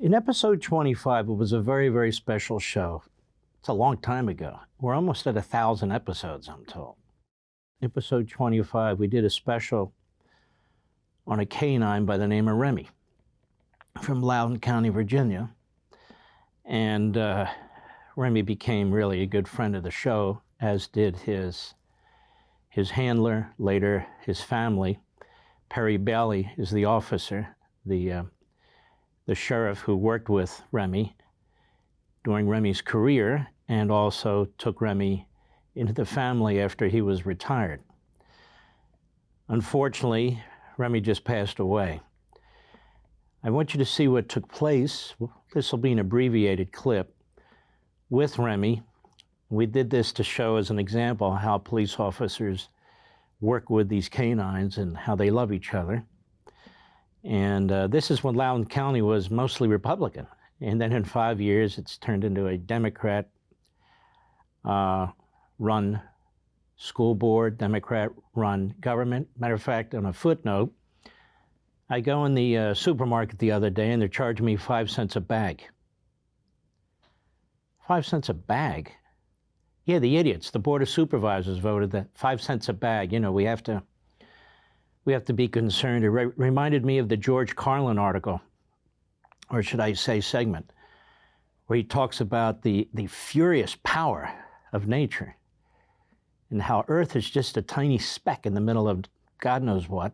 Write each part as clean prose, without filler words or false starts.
In episode 25, it was a very, very special show. It's a long time ago. We're almost at 1,000 episodes, I'm told. Episode 25, we did a special on a K-9 by the name of Remi from Loudoun County, Virginia. And Remi became really a good friend of the show, as did his handler, later his family. Perry Bailey is the officer, the sheriff who worked with Remi during Remi's career and also took Remi into the family after he was retired. Unfortunately, Remi just passed away. I want you to see what took place. This will be an abbreviated clip with Remi. We did this to show as an example how police officers work with these canines and how they love each other. And this is when Loudoun County was mostly Republican. And then in 5 years, it's turned into a Democrat-run school board, Democrat-run government. Matter of fact, on a footnote, I go in the supermarket the other day and they're charging me 5 cents a bag. 5 cents a bag? Yeah, the idiots, the Board of Supervisors voted that 5 cents a bag. You know, we have to be concerned. It reminded me of the George Carlin article, or should I say segment, where he talks about the furious power of nature and how Earth is just a tiny speck in the middle of God knows what.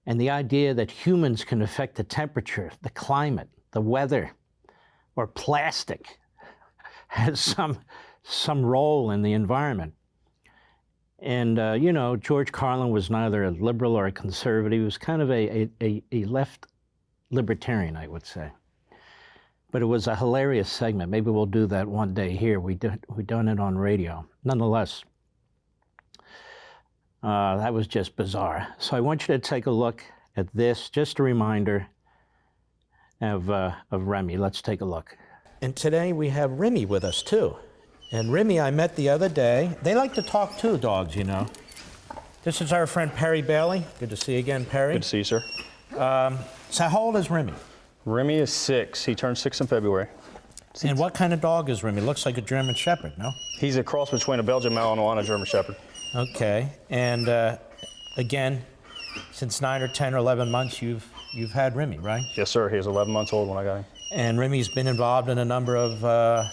And the idea that humans can affect the temperature, the climate, the weather, or plastic has some role in the environment. And, you know, George Carlin was neither a liberal or a conservative. He was kind of a left libertarian, I would say. But it was a hilarious segment. Maybe we'll do that one day here. We've done it on radio. Nonetheless, that was just bizarre. So I want you to take a look at this, just a reminder of Remi. Let's take a look. And today we have Remi with us too. And Remi I met the other day. They like to talk too, dogs, you know. This is our friend Perry Bailey. Good to see you again, Perry. Good to see you, sir. So how old is Remi? Remi is 6. He turned 6 in February. And what kind of dog is Remi? Looks like a German Shepherd, no? He's a cross between a Belgian Malinois and a German Shepherd. Okay. And again, since 9 or 10 or 11 months, you've had Remi, right? Yes, sir. He was 11 months old when I got him. And Remi's been involved in a number of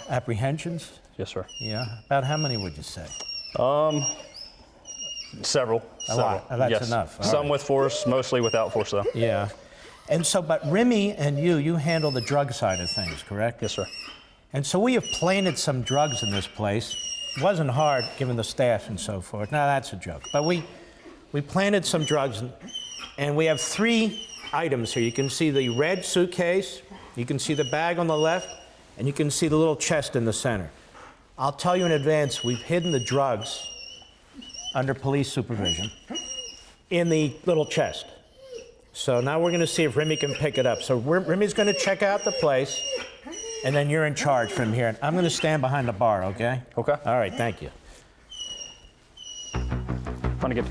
apprehensions? Yes, sir. Yeah. About how many would you say? Several. A lot. That's yes. enough. All Some right. with force, mostly without force, though. Yeah. And so, but Remi and you handle the drug side of things, correct? Yes, sir. And so we have planted some drugs in this place. It wasn't hard, given the staff and so forth. Now, that's a joke. But we planted some drugs, and we have 3 items here. You can see the red suitcase, you can see the bag on the left, and you can see the little chest in the center. I'll tell you in advance, we've hidden the drugs under police supervision in the little chest. So now we're going to see if Remi can pick it up. So Remi's going to check out the place, and then you're in charge from here. I'm going to stand behind the bar, okay? Okay. All right, thank you. Fun to get.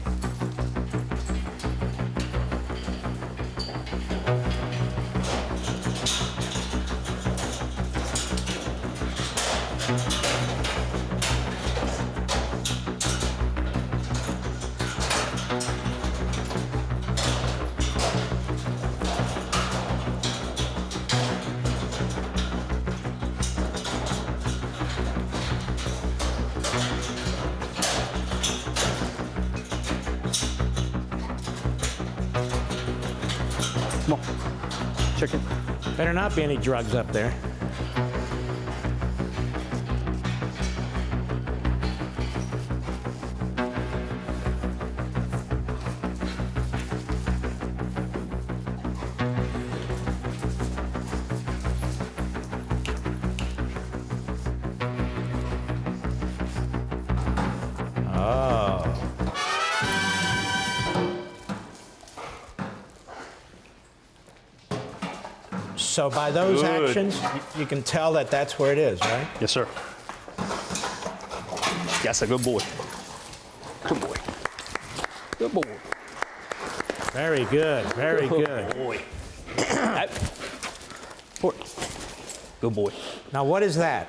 Come on. Chicken. Better not be any drugs up there. Oh. So by those Good. actions, you can tell that that's where it is, right? Yes, sir. Yes, a good boy. Good boy. Good boy. Very good, very good. Boy. Boy. Good boy. Now, what is that?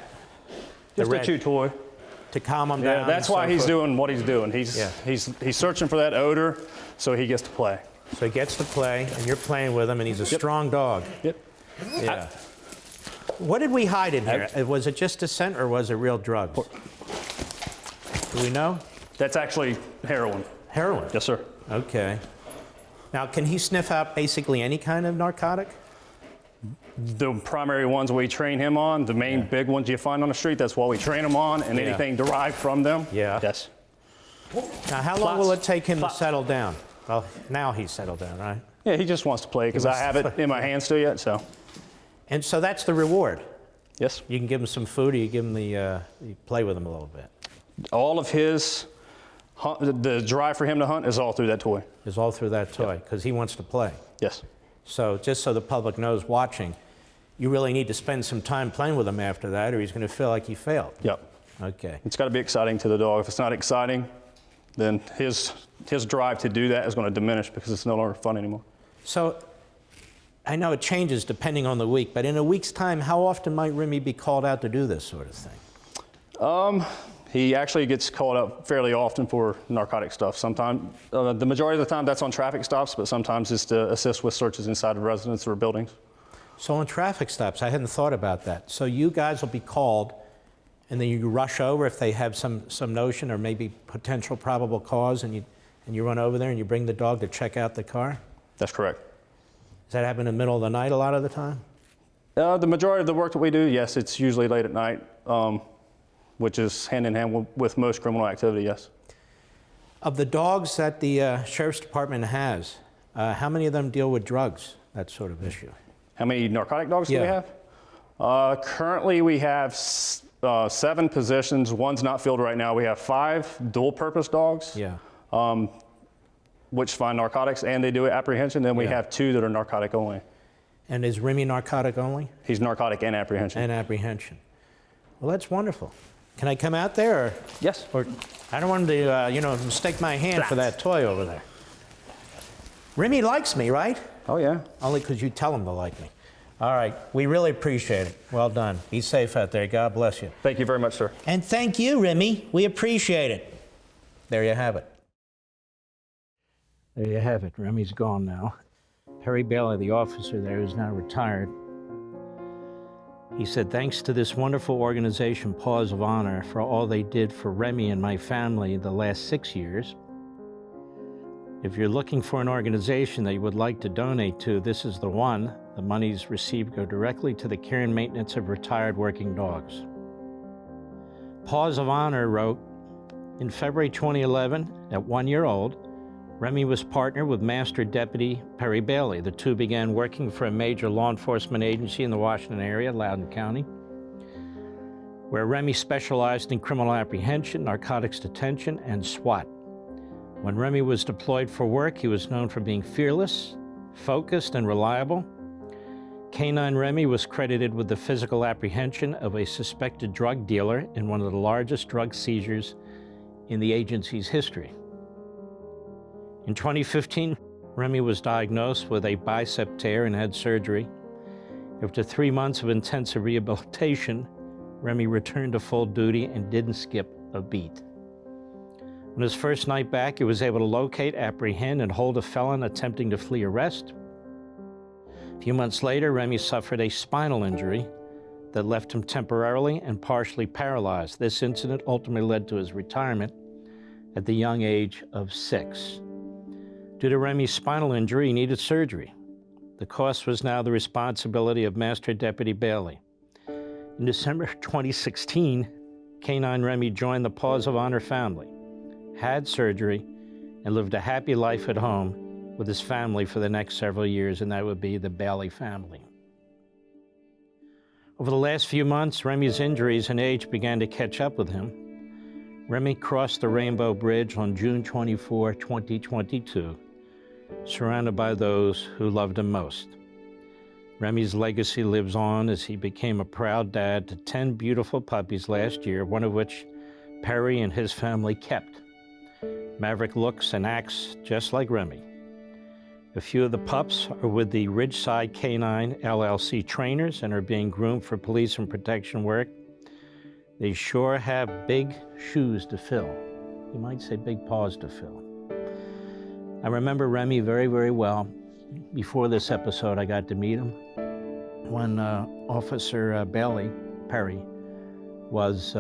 The Just a red- chew toy. To calm him down? Yeah, that's and why so he's forth? doing what he's doing. He's searching for that odor, so he gets to play. So he gets to play, and you're playing with him, and he's a strong dog. Yep. Yeah. What did we hide in here? Was it just a scent, or was it real drugs? Do we know? That's actually heroin. Heroin? Yes, sir. Okay. Now, can he sniff out basically any kind of narcotic? The primary ones we train him on, the main big ones you find on the street, that's what we train him on, and anything derived from them. Yeah. Yes. Now, how long will it take him to settle down? Well, now he's settled down, right? Yeah, he just wants to play because I have it in my hands still yet, so. And so that's the reward. Yes. You can give him some food, or you give him you play with him a little bit. All of his, the drive for him to hunt is all through that toy. It's all through that toy, because he wants to play. Yes. So just so the public knows watching, you really need to spend some time playing with him after that, or he's going to feel like he failed. Yep. Okay. It's got to be exciting to the dog. If it's not exciting, then his drive to do that is going to diminish because it's no longer fun anymore. So I know it changes depending on the week, but in a week's time, how often might Remi be called out to do this sort of thing? He actually gets called up fairly often for narcotic stuff. Sometimes, the majority of the time that's on traffic stops, but sometimes it's to assist with searches inside of residents or buildings. So on traffic stops, I hadn't thought about that. So you guys will be called, and then you rush over if they have some notion or maybe potential probable cause, and you run over there and you bring the dog to check out the car? That's correct. Does that happen in the middle of the night a lot of the time? The majority of the work that we do, yes, it's usually late at night, which is hand in hand with most criminal activity, yes. Of the dogs that the Sheriff's Department has, how many of them deal with drugs, that sort of issue? How many narcotic dogs do we have? Currently we have 7 positions. One's not filled right now. We have 5 dual-purpose dogs, which find narcotics and they do apprehension. Then we have 2 that are narcotic only. And is Remi narcotic only? He's narcotic and apprehension. And apprehension. Well, that's wonderful. Can I come out there? Or, Yes. or I don't want him to, mistake my hand for that toy over there. Remi likes me, right? Oh, yeah. Only because you tell him to like me. All right. We really appreciate it. Well done. Be safe out there. God bless you. Thank you very much, sir. And thank you, Remi. We appreciate it. There you have it. There you have it. Remi's gone now. Perry Bailey, the officer there, is now retired. He said, thanks to this wonderful organization, Paws of Honor, for all they did for Remi and my family the last 6 years. If you're looking for an organization that you would like to donate to, this is the one. The monies received go directly to the care and maintenance of retired working dogs. Paws of Honor wrote, in February 2011, at 1 year old, Remi was partnered with Master Deputy Perry Bailey. The two began working for a major law enforcement agency in the Washington area, Loudoun County, where Remi specialized in criminal apprehension, narcotics detention, and SWAT. When Remi was deployed for work, he was known for being fearless, focused, and reliable. K-9 Remi was credited with the physical apprehension of a suspected drug dealer in one of the largest drug seizures in the agency's history. In 2015, Remi was diagnosed with a bicep tear and had surgery. After 3 months of intensive rehabilitation, Remi returned to full duty and didn't skip a beat. On his first night back, he was able to locate, apprehend, and hold a felon attempting to flee arrest. A few months later, Remi suffered a spinal injury that left him temporarily and partially paralyzed. This incident ultimately led to his retirement at the young age of 6. Due to Remi's spinal injury, he needed surgery. The cost was now the responsibility of Master Deputy Bailey. In December 2016, K-9 Remi joined the Paws of Honor family, had surgery, and lived a happy life at home with his family for the next several years, and that would be the Bailey family. Over the last few months, Remi's injuries and age began to catch up with him. Remi crossed the Rainbow Bridge on June 24, 2022, surrounded by those who loved him most. Remi's legacy lives on as he became a proud dad to 10 beautiful puppies last year, one of which Perry and his family kept. Maverick looks and acts just like Remi. A few of the pups are with the Ridgeside K-9 LLC trainers and are being groomed for police and protection work. They sure have big shoes to fill. You might say big paws to fill. I remember Remi very, very well. Before this episode, I got to meet him when Officer Perry was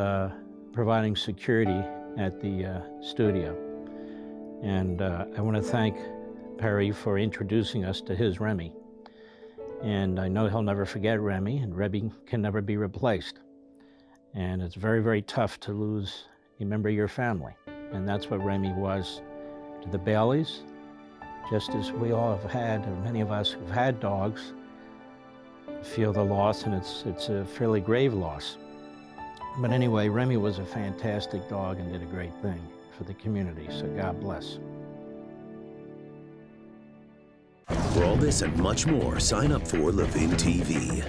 providing security at the studio. And I want to thank Perry for introducing us to his Remi. And I know he'll never forget Remi, and Remi can never be replaced. And it's very, very tough to lose a member of your family. And that's what Remi was to the Baileys, just as we all have had, or many of us who've had dogs, feel the loss, and it's a fairly grave loss. But anyway, Remi was a fantastic dog and did a great thing for the community, so God bless. For all this and much more, sign up for Levin TV.